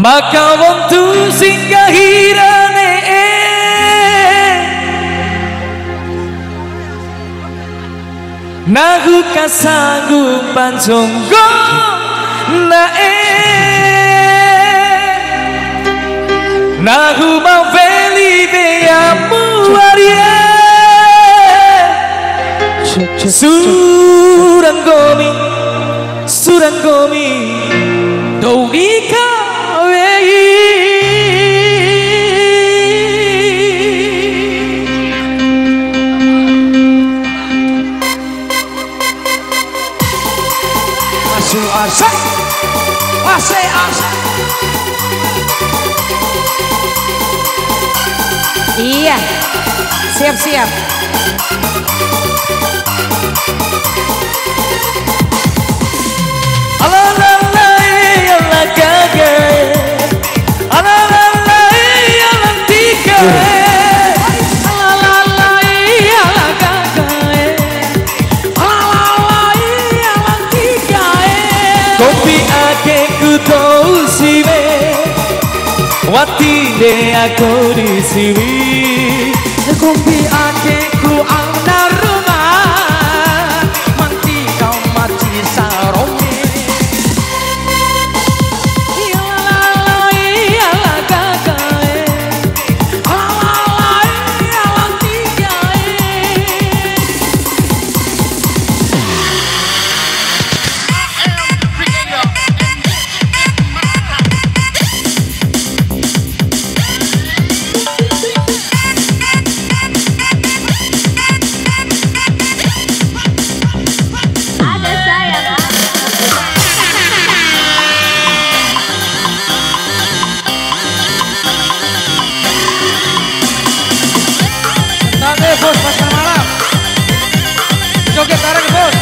maka wontu sing kahirane nahu kasanggupan jonggo nae nahu mau veli beamu waria Suranggomi Dowika Iya, siap-siap. Kopi ake ku tau siwe wati de aku di sini Kopi ake ku ana rumah manti kau mati sarome bos, pasar malam joget bareng bos.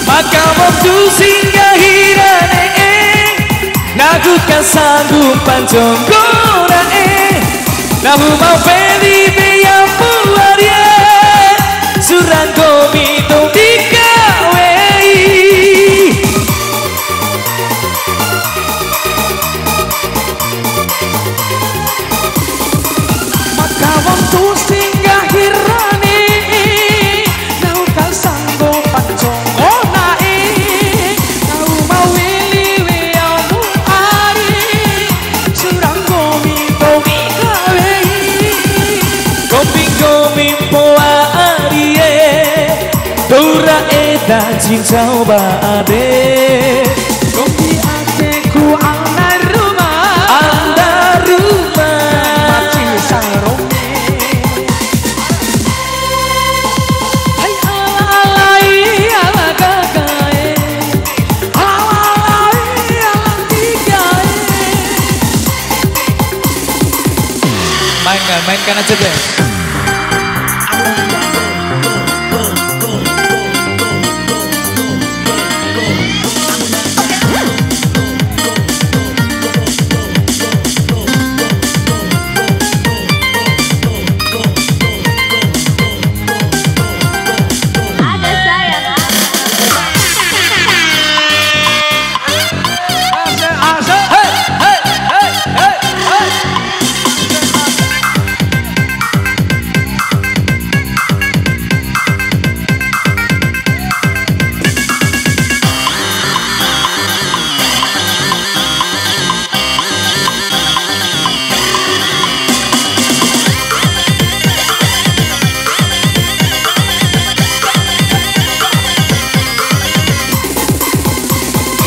Maka waktu singgah hirane naku kasanggupan jonggo nahu mau peli beyang puaria Suranggomi to dikawei maka waktu singgah hirane nahu kasanggupan jonggo nae nahu mau wili weamu ari Suranggomi to Kopi poa arie Dora eda cincau baade Kopi ake ku ana rumah mati sarome hai alai ala gagae alai ala tigae mainkan aja deh.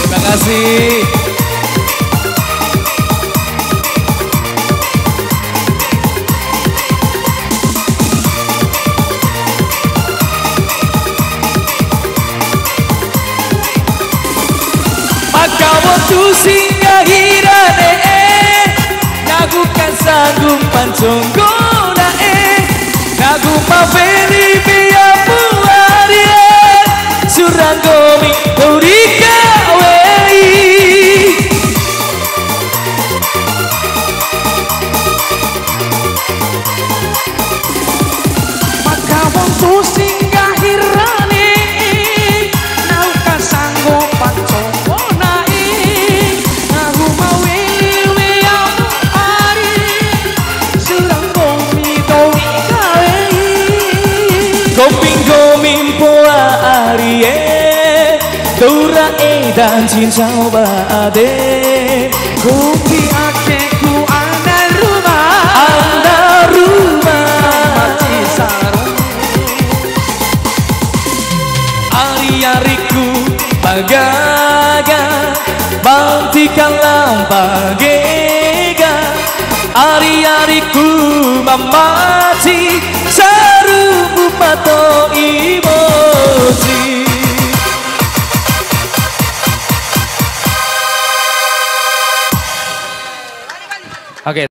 Terima kasih. Maka waktu singgah hirane naku kasanggupan jonggo nae naku maveli biar puarie Suranggomi 的edan cincau bade Kopi aku ana rumah anda rumah Cisarung Ari-ariku bagaga Bantikan lampagega Ari-ariku mamaci Sarubu pato imoji Oke.